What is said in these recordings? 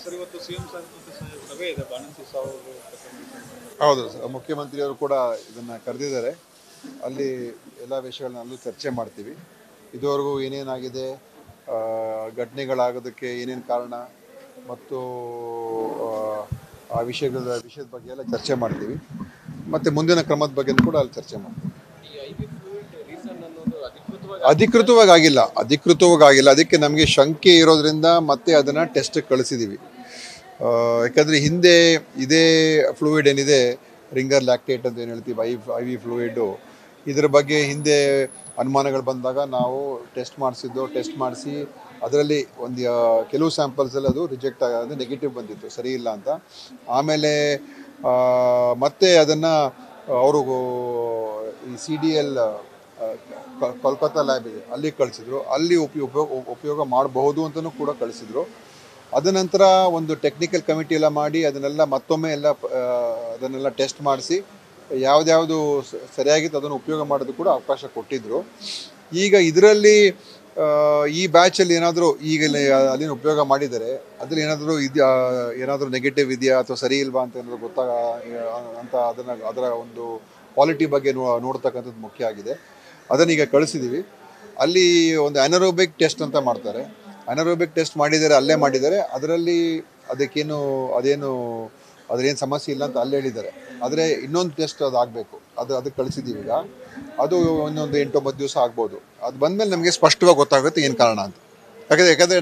Sir ಇವತ್ತು CM ಸಭೆ ಇದೆ ಬಾಣಂತಿ ಸಾವು ಹೌದು ಸರ್, ಮುಖ್ಯಮಂತ್ರಿಯವರು ಕೂಡ ಇದನ್ನು ಕರೆದಿದ್ದಾರೆ. ಅಲ್ಲಿ ಎಲ್ಲ ವಿಷಯಗಳನ್ನ ಅಲ್ಲೂ ಚರ್ಚೆ ಮಾಡ್ತೀವಿ. ಇದುವರೆಗೂ ಏನೇನಾಗಿದೆ, ಘಟನೆಗಳಾಗೋದಕ್ಕೆ ಏನೇನು ಕಾರಣ ಮತ್ತು ಆ ವಿಷಯದ ಬಗ್ಗೆ ಎಲ್ಲ ಚರ್ಚೆ ಮಾಡ್ತೀವಿ. ಮತ್ತು ಮುಂದಿನ ಕ್ರಮದ ಬಗ್ಗೆ ಕೂಡ ಅಲ್ಲಿ ಚರ್ಚೆ ಮಾಡ್ತೀವಿ. ಅಧಿಕೃತವಾಗಿ ಆಗಿಲ್ಲ. ಅದಕ್ಕೆ ನಮಗೆ ಶಂಕೆ ಇರೋದ್ರಿಂದ ಮತ್ತೆ ಅದನ್ನು ಟೆಸ್ಟ್ ಕಳಿಸಿದ್ದೀವಿ. ಯಾಕಂದರೆ ಹಿಂದೆ ಇದೇ ಫ್ಲೂಯಿಡ್ ಏನಿದೆ, ರಿಂಗರ್ ಲ್ಯಾಕ್ಟೇಟ್ ಅಂತ ಏನು ಹೇಳ್ತೀವಿ, ಐ ವಿ ಫ್ಲೂಯಿಡ್ಡು, ಇದರ ಬಗ್ಗೆ ಹಿಂದೆ ಅನುಮಾನಗಳು ಬಂದಾಗ ನಾವು ಟೆಸ್ಟ್ ಮಾಡಿಸಿ ಅದರಲ್ಲಿ ಒಂದು ಕೆಲವು ಸ್ಯಾಂಪಲ್ಸಲ್ಲಿ ಅದು ರಿಜೆಕ್ಟ್ ಆಗೋದು, ನೆಗೆಟಿವ್ ಬಂದಿತ್ತು, ಸರಿ ಇಲ್ಲ ಅಂತ. ಆಮೇಲೆ ಮತ್ತೆ ಅದನ್ನು ಅವರು ಈ CDL ಕೋಲ್ಕತ್ತಾ ಲ್ಯಾಬ್ ಇದೆ, ಅಲ್ಲಿ ಕಳಿಸಿದ್ರು. ಅಲ್ಲಿ ಉಪಯೋಗ ಮಾಡಬಹುದು ಅಂತಲೂ ಕೂಡ ಕಳಿಸಿದ್ರು. ಅದ ನಂತರ ಒಂದು ಟೆಕ್ನಿಕಲ್ ಕಮಿಟಿ ಎಲ್ಲ ಮಾಡಿ ಅದನ್ನೆಲ್ಲ ಮತ್ತೊಮ್ಮೆ ಅದನ್ನೆಲ್ಲ ಟೆಸ್ಟ್ ಮಾಡಿಸಿ ಯಾವ್ದು ಸರಿಯಾಗಿತ್ತು ಅದನ್ನು ಉಪಯೋಗ ಮಾಡೋದು ಕೂಡ ಅವಕಾಶ ಕೊಟ್ಟಿದ್ದರು. ಈಗ ಇದರಲ್ಲಿ ಈ ಬ್ಯಾಚಲ್ಲಿ ಏನಾದರೂ ಈಗ ಅಲ್ಲಿನ ಉಪಯೋಗ ಮಾಡಿದರೆ ಅದ್ರಲ್ಲಿ ಏನಾದರೂ ನೆಗೆಟಿವ್ ಇದೆಯಾ ಅಥವಾ ಸರಿ ಇಲ್ವಾ ಅಂತ ಏನಾದರೂ ಅಂತ ಅದರ ಒಂದು ಕ್ವಾಲಿಟಿ ಬಗ್ಗೆ ನೋಡ್ತಕ್ಕಂಥದ್ದು ಮುಖ್ಯ ಆಗಿದೆ. ಅದನ್ನೀಗ ಕಳಿಸಿದ್ದೀವಿ. ಅಲ್ಲಿ ಒಂದು ಅನರೋಬಿಕ್ ಟೆಸ್ಟ್ ಅಂತ ಮಾಡ್ತಾರೆ. ಅನರೋಬಿಕ್ ಟೆಸ್ಟ್ ಅಲ್ಲೇ ಮಾಡಿದ್ದಾರೆ. ಅದರಲ್ಲಿ ಅದೇನು ಸಮಸ್ಯೆ ಇಲ್ಲ ಅಂತ ಅಲ್ಲಿ ಹೇಳಿದ್ದಾರೆ. ಆದರೆ ಇನ್ನೊಂದು ಟೆಸ್ಟ್ ಅದು ಆಗಬೇಕು, ಅದಕ್ಕೆ ಕಳಿಸಿದ್ದೀವಿ. ಈಗ ಅದು ಇನ್ನೊಂದು 8-9 ದಿವಸ ಆಗ್ಬೋದು. ಅದು ಬಂದಮೇಲೆ ನಮಗೆ ಸ್ಪಷ್ಟವಾಗಿ ಗೊತ್ತಾಗುತ್ತೆ ಏನು ಕಾರಣ ಅಂತ. ಯಾಕಂದರೆ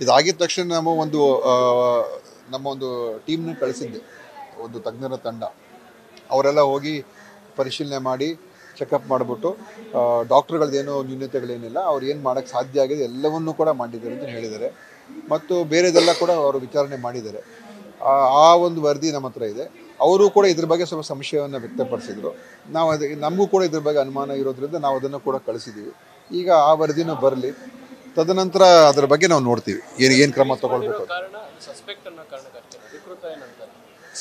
ಇದಾಗಿದ್ದ ತಕ್ಷಣ ನಮ್ಮ ಒಂದು ಟೀಮ್ನ ಕಳಿಸಿದ್ದೆ, ಒಂದು ತಜ್ಞರ ತಂಡ. ಅವರೆಲ್ಲ ಹೋಗಿ ಪರಿಶೀಲನೆ ಮಾಡಿ ಚೆಕಪ್ ಮಾಡಿಬಿಟ್ಟು ಡಾಕ್ಟ್ರುಗಳದ್ದೇನೋ ನ್ಯೂನತೆಗಳೇನಿಲ್ಲ, ಅವ್ರು ಏನು ಮಾಡೋಕ್ಕೆ ಸಾಧ್ಯ ಆಗಿದೆ ಎಲ್ಲವನ್ನೂ ಕೂಡ ಮಾಡಿದ್ದಾರೆ ಅಂತ ಹೇಳಿದ್ದಾರೆ. ಮತ್ತು ಬೇರೆದೆಲ್ಲ ಕೂಡ ಅವರು ವಿಚಾರಣೆ ಮಾಡಿದ್ದಾರೆ. ಆ ಒಂದು ವರದಿ ನಮ್ಮ ಹತ್ರ ಇದೆ. ಅವರು ಕೂಡ ಇದ್ರ ಬಗ್ಗೆ ಸ್ವಲ್ಪ ಸಂಶಯವನ್ನು ವ್ಯಕ್ತಪಡಿಸಿದರು. ನಮಗೂ ಕೂಡ ಇದ್ರ ಬಗ್ಗೆ ಅನುಮಾನ ಇರೋದ್ರಿಂದ ನಾವು ಅದನ್ನು ಕೂಡ ಕಳಿಸಿದ್ದೀವಿ. ಈಗ ಆ ವರದಿನೂ ಬರಲಿ, ತದನಂತರ ಅದರ ಬಗ್ಗೆ ನಾವು ನೋಡ್ತೀವಿ ಏನು ಕ್ರಮ ತಗೊಳ್ಬೇಕು.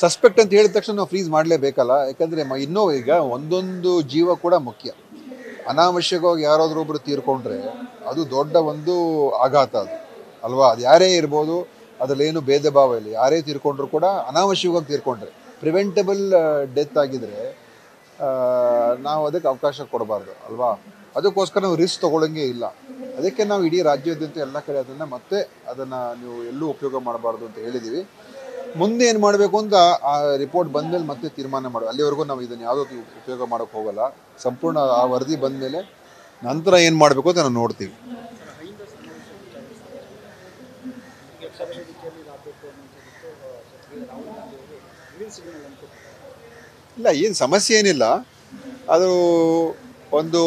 ಸಸ್ಪೆಕ್ಟ್ ಅಂತ ಹೇಳಿದ ತಕ್ಷಣ ನಾವು ಫ್ರೀಸ್ ಮಾಡಲೇಬೇಕಲ್ಲ. ಯಾಕಂದರೆ ಇನ್ನೂ ಈಗ ಒಂದೊಂದು ಜೀವ ಕೂಡ ಮುಖ್ಯ. ಅನಾವಶ್ಯಕವಾಗಿ ಯಾರಾದರೂ ಒಬ್ಬರು ತೀರ್ಕೊಂಡ್ರೆ ಅದು ದೊಡ್ಡ ಒಂದು ಆಘಾತ ಅದು ಅಲ್ವಾ. ಅದು ಯಾರೇ ಇರ್ಬೋದು, ಅದರಲ್ಲೇನು ಭೇದ ಭಾವ ಇಲ್ಲ. ಯಾರೇ ತೀರ್ಕೊಂಡ್ರು ಕೂಡ ಅನಾವಶ್ಯಕವಾಗಿ ತೀರ್ಕೊಂಡ್ರೆ, ಪ್ರಿವೆಂಟಬಲ್ ಡೆತ್ ಆಗಿದ್ರೆ ನಾವು ಅದಕ್ಕೆ ಅವಕಾಶ ಕೊಡಬಾರ್ದು ಅಲ್ವಾ. ಅದಕ್ಕೋಸ್ಕರ ನಾವು ರಿಸ್ಕ್ ತೊಗೊಳ್ಳೋಂಗೆ ಇಲ್ಲ. ಅದಕ್ಕೆ ನಾವು ಇಡೀ ರಾಜ್ಯಾದ್ಯಂತ ಎಲ್ಲ ಕಡೆ ಅದನ್ನು ನೀವು ಎಲ್ಲೂ ಉಪಯೋಗ ಮಾಡಬಾರ್ದು ಅಂತ ಹೇಳಿದ್ದೀವಿ. ಮುಂದೆ ಏನು ಮಾಡಬೇಕು ಅಂತ ಆ ರಿಪೋರ್ಟ್ ಬಂದಮೇಲೆ ಮತ್ತೆ ತೀರ್ಮಾನ ಮಾಡೋದು. ಅಲ್ಲಿವರೆಗೂ ನಾವು ಇದನ್ನು ಯಾವುದೋ ಉಪಯೋಗ ಮಾಡೋಕ್ಕೆ ಹೋಗಲ್ಲ. ಸಂಪೂರ್ಣ ಆ ವರದಿ ಬಂದಮೇಲೆ ನಂತರ ಏನು ಮಾಡಬೇಕು ಅಂತ ನಾವು ನೋಡ್ತೀವಿ. ಇಲ್ಲ, ಏನು ಸಮಸ್ಯೆ ಏನಿಲ್ಲ. ಅದು ಒಂದು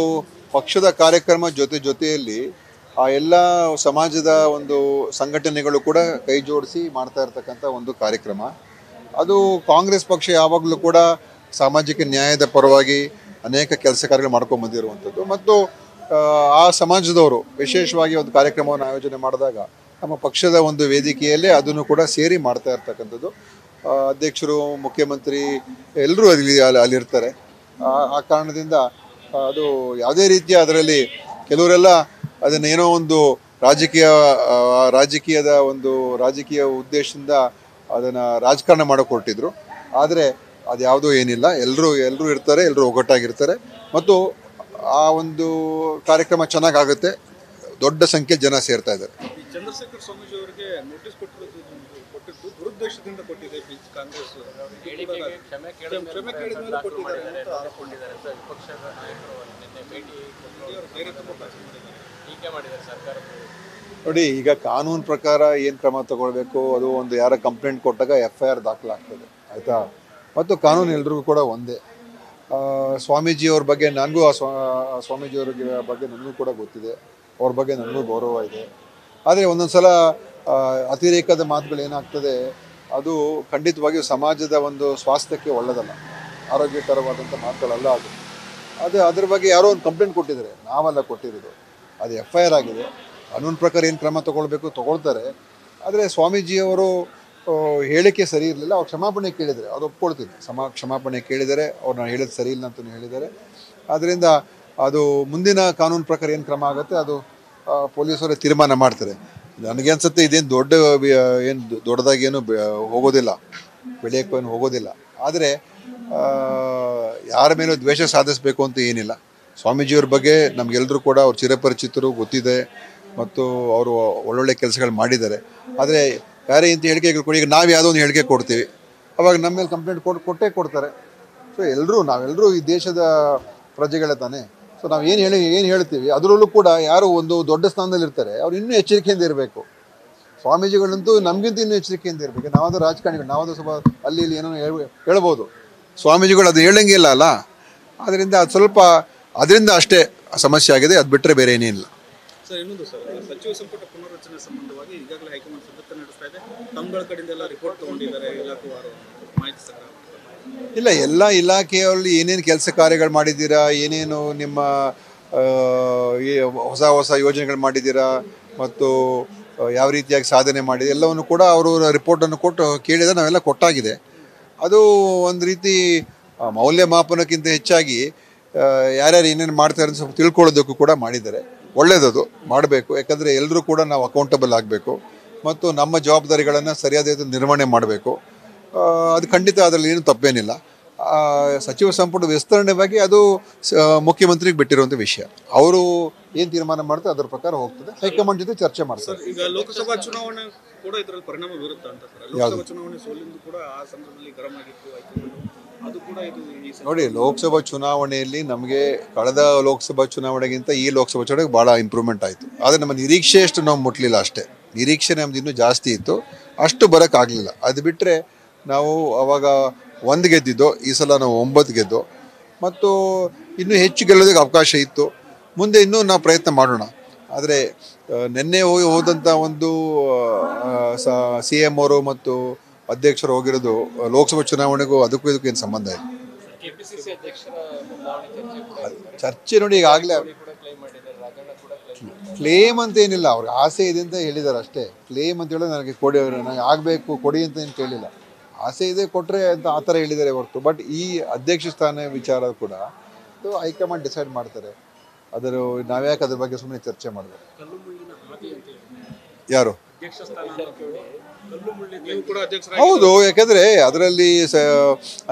ಪಕ್ಷದ ಕಾರ್ಯಕ್ರಮ ಜೊತೆಯಲ್ಲಿ ಆ ಎಲ್ಲ ಸಮಾಜದ ಒಂದು ಸಂಘಟನೆಗಳು ಕೂಡ ಕೈ ಜೋಡಿಸಿ ಮಾಡ್ತಾ ಇರ್ತಕ್ಕಂಥ ಒಂದು ಕಾರ್ಯಕ್ರಮ. ಅದು ಕಾಂಗ್ರೆಸ್ ಪಕ್ಷ ಯಾವಾಗಲೂ ಕೂಡ ಸಾಮಾಜಿಕ ನ್ಯಾಯದ ಪರವಾಗಿ ಅನೇಕ ಕೆಲಸ ಕಾರ್ಯಗಳು ಮಾಡ್ಕೊಂಡು ಬಂದಿರುವಂಥದ್ದು. ಮತ್ತು ಆ ಸಮಾಜದವರು ವಿಶೇಷವಾಗಿ ಒಂದು ಕಾರ್ಯಕ್ರಮವನ್ನು ಆಯೋಜನೆ ಮಾಡಿದಾಗ ನಮ್ಮ ಪಕ್ಷದ ಒಂದು ವೇದಿಕೆಯಲ್ಲೇ ಅದನ್ನು ಕೂಡ ಸೇರಿ ಮಾಡ್ತಾ ಇರ್ತಕ್ಕಂಥದ್ದು. ಅಧ್ಯಕ್ಷರು, ಮುಖ್ಯಮಂತ್ರಿ ಎಲ್ಲರೂ ಅಲ್ಲಿರ್ತಾರೆ. ಆ ಕಾರಣದಿಂದ ಅದು ಯಾವುದೇ ರೀತಿಯ ಅದರಲ್ಲಿ ಕೆಲವರೆಲ್ಲ ಅದನ್ನು ಏನೋ ಒಂದು ರಾಜಕೀಯ ಉದ್ದೇಶದಿಂದ ಅದನ್ನು ರಾಜಕಾರಣ ಮಾಡೋಕೆ ಹೊರಟಿದ್ರು. ಆದರೆ ಅದು ಯಾವುದೂ ಏನಿಲ್ಲ. ಎಲ್ಲರೂ ಇರ್ತಾರೆ, ಎಲ್ಲರೂ ಒಗ್ಗಟ್ಟಾಗಿರ್ತಾರೆ. ಮತ್ತು ಆ ಒಂದು ಕಾರ್ಯಕ್ರಮ ಚೆನ್ನಾಗಾಗುತ್ತೆ. ದೊಡ್ಡ ಸಂಖ್ಯೆ ಜನ ಸೇರ್ತಾ ಇದ್ದಾರೆ. ಚಂದ್ರಶೇಖರ್ ಸ್ವಾಮೀಜಿ ಅವರಿಗೆ ನೋಟಿಸ್ ಕೊಟ್ಟಿದ್ದು ದುರುದ್ದೇಶದಿಂದ ಕೊಟ್ಟಿದೆ ಕಾಂಗ್ರೆಸ್. ನೋಡಿ, ಈಗ ಕಾನೂನು ಪ್ರಕಾರ ಏನು ಕ್ರಮ ತಗೊಳ್ಬೇಕು, ಅದು ಒಂದು ಯಾರ ಕಂಪ್ಲೇಂಟ್ ಕೊಟ್ಟಾಗ FIR ದಾಖಲಾಗ್ತದೆ, ಆಯಿತಾ. ಮತ್ತು ಕಾನೂನು ಎಲ್ರಿಗೂ ಕೂಡ ಒಂದೇ. ಸ್ವಾಮೀಜಿಯವ್ರ ಬಗ್ಗೆ ನನಗೂ ಸ್ವಾಮೀಜಿಯವ್ರ ಬಗ್ಗೆ ನನಗೂ ಕೂಡ ಗೊತ್ತಿದೆ. ಅವ್ರ ಬಗ್ಗೆ ನನಗೂ ಗೌರವ ಇದೆ. ಆದರೆ ಒಂದೊಂದು ಸಲ ಅತಿರೇಕದ ಮಾತುಗಳು ಏನಾಗ್ತದೆ, ಅದು ಖಂಡಿತವಾಗಿಯೂ ಸಮಾಜದ ಒಂದು ಸ್ವಾಸ್ಥ್ಯಕ್ಕೆ ಒಳ್ಳೆಯದಲ್ಲ, ಆರೋಗ್ಯಕರವಾದಂಥ ಮಾತುಗಳಲ್ಲ ಅದು. ಅದ್ರ ಬಗ್ಗೆ ಯಾರೋ ಒಂದು ಕಂಪ್ಲೇಂಟ್ ಕೊಟ್ಟಿದ್ದಾರೆ, ನಾವೆಲ್ಲ ಕೊಟ್ಟಿರೋದು. ಅದು FIR ಆಗಿದೆ. ಕಾನೂನು ಪ್ರಕಾರ ಏನು ಕ್ರಮ ತಗೊಳ್ತಾರೆ. ಆದರೆ ಸ್ವಾಮೀಜಿಯವರು ಹೇಳಿಕೆ ಸರಿ ಇರಲಿಲ್ಲ. ಅವ್ರು ಕ್ಷಮಾಪಣೆ ಕೇಳಿದ್ದಾರೆ, ಅದು ಒಪ್ಕೊಳ್ತೀನಿ. ಕ್ಷಮಾಪಣೆ ಕೇಳಿದ್ದಾರೆ. ಅವ್ರು ನಾನು ಹೇಳಿದ್ದು ಸರಿ ಇಲ್ಲ ಅಂತಲೂ ಹೇಳಿದ್ದಾರೆ. ಆದ್ದರಿಂದ ಅದು ಮುಂದಿನ ಕಾನೂನು ಪ್ರಕಾರ ಏನು ಕ್ರಮ ಆಗುತ್ತೆ ಅದು ಪೊಲೀಸರು ತೀರ್ಮಾನ ಮಾಡ್ತಾರೆ. ನನಗೆ ಅನ್ಸುತ್ತೆ ಇದೇನು ಏನು ದೊಡ್ಡದಾಗೇನು ಹೋಗೋದಿಲ್ಲ, ಬೆಳೆಯೋಕ್ಕೇನು ಹೋಗೋದಿಲ್ಲ. ಆದರೆ ಯಾರ ಮೇಲೂ ದ್ವೇಷ ಸಾಧಿಸಬೇಕು ಅಂತ ಏನಿಲ್ಲ. ಸ್ವಾಮೀಜಿಯವ್ರ ಬಗ್ಗೆ ನಮಗೆಲ್ಲರೂ ಕೂಡ ಅವ್ರು ಚಿರಪರಿಚಿತರು, ಗೊತ್ತಿದೆ, ಮತ್ತು ಅವರು ಒಳ್ಳೊಳ್ಳೆ ಕೆಲಸಗಳು ಮಾಡಿದ್ದಾರೆ. ಆದರೆ ಯಾರೇ ಇಂಥ ಹೇಳಿಕೆಗಳು ಕೊಡಿ, ಈಗ ನಾವು ಯಾವುದೋ ಒಂದು ಹೇಳಿಕೆ ಕೊಡ್ತೀವಿ, ಅವಾಗ ನಮ್ಮ ಮೇಲೆ ಕಂಪ್ಲೇಂಟ್ ಕೊಟ್ಟೇ ಕೊಡ್ತಾರೆ. ಸೊ ನಾವೆಲ್ಲರೂ ಈ ದೇಶದ ಪ್ರಜೆಗಳೇ ತಾನೇ. ಸೊ ನಾವು ಏನು ಹೇಳ್ತೀವಿ ಅದರಲ್ಲೂ ಕೂಡ ಯಾರು ಒಂದು ದೊಡ್ಡ ಸ್ಥಾನದಲ್ಲಿ ಇರ್ತಾರೆ ಅವ್ರು ಇನ್ನೂ ಎಚ್ಚರಿಕೆಯಿಂದ ಇರಬೇಕು. ಸ್ವಾಮೀಜಿಗಳಂತೂ ನಮಗಿಂತ ಇನ್ನೂ ಎಚ್ಚರಿಕೆಯಿಂದ ಇರಬೇಕು. ನಾವಾದ ರಾಜಕಾರಣಿಗಳು, ನಾವಾದ ಸ್ವಲ್ಪ ಅಲ್ಲಿ ಇಲ್ಲಿ ಏನೋ ಹೇಳ್ಬೋದು, ಸ್ವಾಮೀಜಿಗಳು ಅದು ಹೇಳಂಗಿಲ್ಲ ಅಲ್ಲ. ಅದರಿಂದ ಅದು ಸ್ವಲ್ಪ ಅದರಿಂದ ಅಷ್ಟೇ ಸಮಸ್ಯೆ ಆಗಿದೆ, ಅದು ಬಿಟ್ಟರೆ ಬೇರೆ ಏನೇನಿಲ್ಲ. ಸರ್, ಇನ್ನೊಂದು ಸರ್, ಸಚಿವ ಸಂಪುಟ ಪುನರ್ರಚನೆ ಸಂಬಂಧವಾಗಿ ಈಗಾಗಲೇ ಹೈಕಮಾಂಡ್ ಸಿದ್ಧತೆ ನಡೆಸ್ತಾ ಇದೆ. ತಮ್ಮಗಳ ಕಡೆಯಿಂದ ಎಲ್ಲ ರಿಪೋರ್ಟ್ ತಗೊಂಡಿದ್ದಾರೆ, ಇಲಾಖೆವಾರು ಮಾಹಿತಿ ಸಂಗ್ರಹ. ಇಲ್ಲ, ಎಲ್ಲ ಇಲಾಖೆಯಲ್ಲಿ ಏನೇನು ಕೆಲಸ ಕಾರ್ಯಗಳು ಮಾಡಿದ್ದೀರಾ, ಏನೇನು ನಿಮ್ಮ ಹೊಸ ಯೋಜನೆಗಳು ಮಾಡಿದ್ದೀರಾ, ಮತ್ತು ಯಾವ ರೀತಿಯಾಗಿ ಸಾಧನೆ ಮಾಡಿದೆ ಎಲ್ಲವನ್ನು ಕೂಡ ಅವರು ರಿಪೋರ್ಟನ್ನು ಕೊಟ್ಟು ಕೇಳಿದರೆ ನಾವೆಲ್ಲ ಕೊಟ್ಟಾಗಿದೆ. ಅದು ಒಂದು ರೀತಿ ಮೌಲ್ಯಮಾಪನಕ್ಕಿಂತ ಹೆಚ್ಚಾಗಿ ಯಾರ್ಯಾರು ಏನೇನು ಮಾಡ್ತಾರೆ ಅಂತ ಸ್ವಲ್ಪ ತಿಳ್ಕೊಳ್ಳೋದಕ್ಕೂ ಕೂಡ ಮಾಡಿದ್ದಾರೆ. ಒಳ್ಳೆಯದದು, ಮಾಡಬೇಕು. ಯಾಕಂದರೆ ಎಲ್ಲರೂ ಕೂಡ ನಾವು ಅಕೌಂಟಬಲ್ ಆಗಬೇಕು ಮತ್ತು ನಮ್ಮ ಜವಾಬ್ದಾರಿಗಳನ್ನು ಸರಿಯಾದ ನಿರ್ವಹಣೆ ಮಾಡಬೇಕು. ಅದು ಖಂಡಿತ ಅದರಲ್ಲಿ ಏನು ತಪ್ಪೇನಿಲ್ಲ. ಸಚಿವ ಸಂಪುಟ ವಿಸ್ತರಣೆ ಬಗ್ಗೆ ಅದು ಮುಖ್ಯಮಂತ್ರಿಗೆ ಬಿಟ್ಟಿರುವಂಥ ವಿಷಯ. ಅವರು ಏನು ತೀರ್ಮಾನ ಮಾಡ್ತಾರೆ ಅದರ ಪ್ರಕಾರ ಹೋಗ್ತದೆ. ಹೈಕಮಾಂಡ್ ಜೊತೆ ಚರ್ಚೆ ಮಾಡ್ತಾರೆ. ಈಗ ಲೋಕಸಭಾ ಚುನಾವಣೆ ಕೂಡ ಇದರಲ್ಲಿ ಪರಿಣಾಮ ಬೀರುತ್ತಾ ಅಂತ ಸರ್? ಲೋಕಸಭಾ ಚುನಾವಣೆ ಸೋಲಿಂದು ಕೂಡ ಆ ಸಂದರ್ಭದಲ್ಲಿ ಗರಂ ಆಗಿತ್ತು ಹೈಕಮಾಂಡ್. ಅದು ಕೂಡ ಇದು ನೋಡಿ, ಲೋಕಸಭಾ ಚುನಾವಣೆಯಲ್ಲಿ ನಮಗೆ ಕಳೆದ ಲೋಕಸಭಾ ಚುನಾವಣೆಗಿಂತ ಈ ಲೋಕಸಭಾ ಚುನಾವಣೆಗೆ ಭಾಳ ಇಂಪ್ರೂವ್ಮೆಂಟ್ ಆಯಿತು. ಆದರೆ ನಮ್ಮ ನಿರೀಕ್ಷೆಯಷ್ಟು ನಾವು ಮುಟ್ಲಿಲ್ಲ ಅಷ್ಟೇ. ನಿರೀಕ್ಷೆ ನಮ್ದು ಇನ್ನೂ ಜಾಸ್ತಿ ಇತ್ತು, ಅಷ್ಟು ಬರೋಕ್ಕಾಗಲಿಲ್ಲ. ಅದು ಬಿಟ್ಟರೆ ನಾವು ಅವಾಗ 1 ಗೆದ್ದಿದ್ದು, ಈ ಸಲ ನಾವು 9 ಗೆದ್ದು, ಮತ್ತು ಇನ್ನೂ ಹೆಚ್ಚು ಗೆಲ್ಲೋದಕ್ಕೆ ಅವಕಾಶ ಇತ್ತು. ಮುಂದೆ ಇನ್ನೂ ನಾವು ಪ್ರಯತ್ನ ಮಾಡೋಣ. ಆದರೆ ನಿನ್ನೆ ಹೋದಂಥ ಒಂದು CM ಅವರು ಮತ್ತು ಅಧ್ಯಕ್ಷರು ಹೋಗಿರೋದು ಲೋಕಸಭಾ ಚುನಾವಣೆಗೂ ಅದಕ್ಕೂ ಇದಕ್ಕೂ ಏನು ಸಂಬಂಧ ಇಲ್ಲ. ಚರ್ಚೆ ನೋಡಿ, ಈಗಾಗಲೇ ಕ್ಲೇಮ್ ಅಂತ ಏನಿಲ್ಲ, ಅವ್ರಿಗೆ ಆಸೆ ಇದೆ ಅಂತ ಹೇಳಿದ್ದಾರೆ ಅಷ್ಟೇ. ಕ್ಲೇಮ್ ಅಂತ ಹೇಳಿದ್ರೆ ನನಗೆ ನನಗೆ ಆಗಬೇಕು ಕೊಡಿ ಅಂತ ಏನು ಕೇಳಿಲ್ಲ. ಆಸೆ ಇದೆ, ಕೊಟ್ಟರೆ ಅಂತ ಆ ಥರ ಹೇಳಿದ್ದಾರೆ ಹೊರತು. ಬಟ್ ಈ ಅಧ್ಯಕ್ಷ ಸ್ಥಾನ ವಿಚಾರ ಕೂಡ ಹೈಕಮಾಂಡ್ ಡಿಸೈಡ್ ಮಾಡ್ತಾರೆ. ನಾವ್ಯಾಕೆ ಅದ್ರ ಬಗ್ಗೆ ಸುಮ್ಮನೆ ಚರ್ಚೆ ಮಾಡಬೇಕು? ಯಾರು? ಹೌದು, ಯಾಕೆಂದರೆ ಅದರಲ್ಲಿ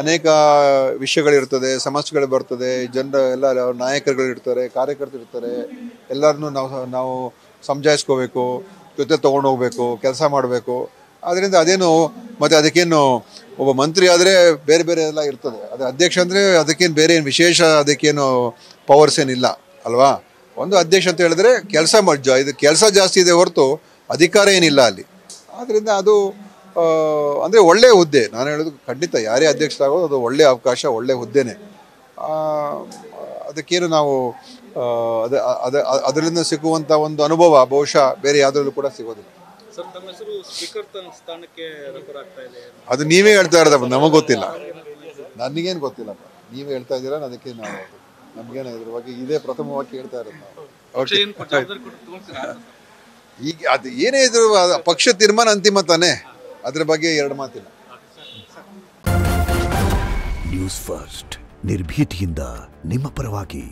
ಅನೇಕ ವಿಷಯಗಳಿರ್ತದೆ, ಸಮಸ್ಯೆಗಳು ಬರ್ತದೆ, ಎಲ್ಲ ನಾಯಕರುಗಳಿರ್ತಾರೆ, ಕಾರ್ಯಕರ್ತರಿರ್ತಾರೆ. ಎಲ್ಲರನ್ನೂ ನಾವು ಸಮಜಾಯಿಸ್ಕೋಬೇಕು, ಜೊತೆ ತೊಗೊಂಡು ಹೋಗ್ಬೇಕು, ಕೆಲಸ ಮಾಡಬೇಕು. ಆದ್ದರಿಂದ ಅದೇನು ಮತ್ತು ಅದಕ್ಕೇನು ಒಬ್ಬ ಮಂತ್ರಿ ಆದರೆ ಬೇರೆ ಬೇರೆ ಎಲ್ಲ ಇರ್ತದೆ. ಅದು ಅಧ್ಯಕ್ಷ ಅಂದರೆ ಅದಕ್ಕೇನು ಬೇರೆ ಏನು ವಿಶೇಷ, ಅದಕ್ಕೇನು ಪವರ್ಸ್ ಏನಿಲ್ಲ ಅಲ್ವಾ? ಒಂದು ಅಧ್ಯಕ್ಷ ಅಂತ ಹೇಳಿದ್ರೆ ಇದು ಕೆಲಸ ಜಾಸ್ತಿ ಇದೆ ಹೊರತು ಅಧಿಕಾರ ಏನಿಲ್ಲ ಅಲ್ಲಿ. ಆದ್ದರಿಂದ ಅದು ಅಂದರೆ ಒಳ್ಳೆಯ ಹುದ್ದೆ. ನಾನು ಹೇಳೋದು ಖಂಡಿತ ಯಾರೇ ಅಧ್ಯಕ್ಷರಾಗೋದು ಅದು ಒಳ್ಳೆಯ ಅವಕಾಶ, ಒಳ್ಳೆಯ ಹುದ್ದೆನೇ. ಅದಕ್ಕೇನು ನಾವು ಅದರಿಂದ ಸಿಗುವಂಥ ಒಂದು ಅನುಭವ ಬಹುಶಃ ಬೇರೆ ಯಾವುದ್ರಲ್ಲೂ ಕೂಡ ಸಿಗೋದಿಲ್ಲ. ಸರ್, ತಮ್ಮ ಹೆಸರು ಸ್ಪೀಕರ್ ಸ್ಥಾನಕ್ಕೆ ರೆಫರ್ ಆಗ್ತಾ ಇದೆ. ಅದು ನೀವೇ ಹೇಳ್ತಾ ಇರೋದಪ್ಪ, ನಮಗೆ ಗೊತ್ತಿಲ್ಲ. ನನಗೇನು ಗೊತ್ತಿಲ್ಲಪ್ಪ, ನೀವೇ ಹೇಳ್ತಾ ಇದ್ದೀರಾ. ನಮಗೇನು ಇದ್ರ ಬಗ್ಗೆ ಇದೇ ಪ್ರಥಮವಾಗಿ ಹೇಳ್ತಾ ಇರೋದು ನಾವು. ಈಗ ಅದು ಏನೇ ಇದ್ರು ಪಕ್ಷ ತೀರ್ಮಾನ ಅಂತಿಮ ತಾನೇ, ಅದ್ರ ಬಗ್ಗೆ ಎರಡು ಮಾತಿಲ್ಲ. ನ್ಯೂಸ್ ಫಸ್ಟ್, ನಿರ್ಭೀತಿಯಿಂದ ನಿಮ್ಮ ಪರವಾಗಿ.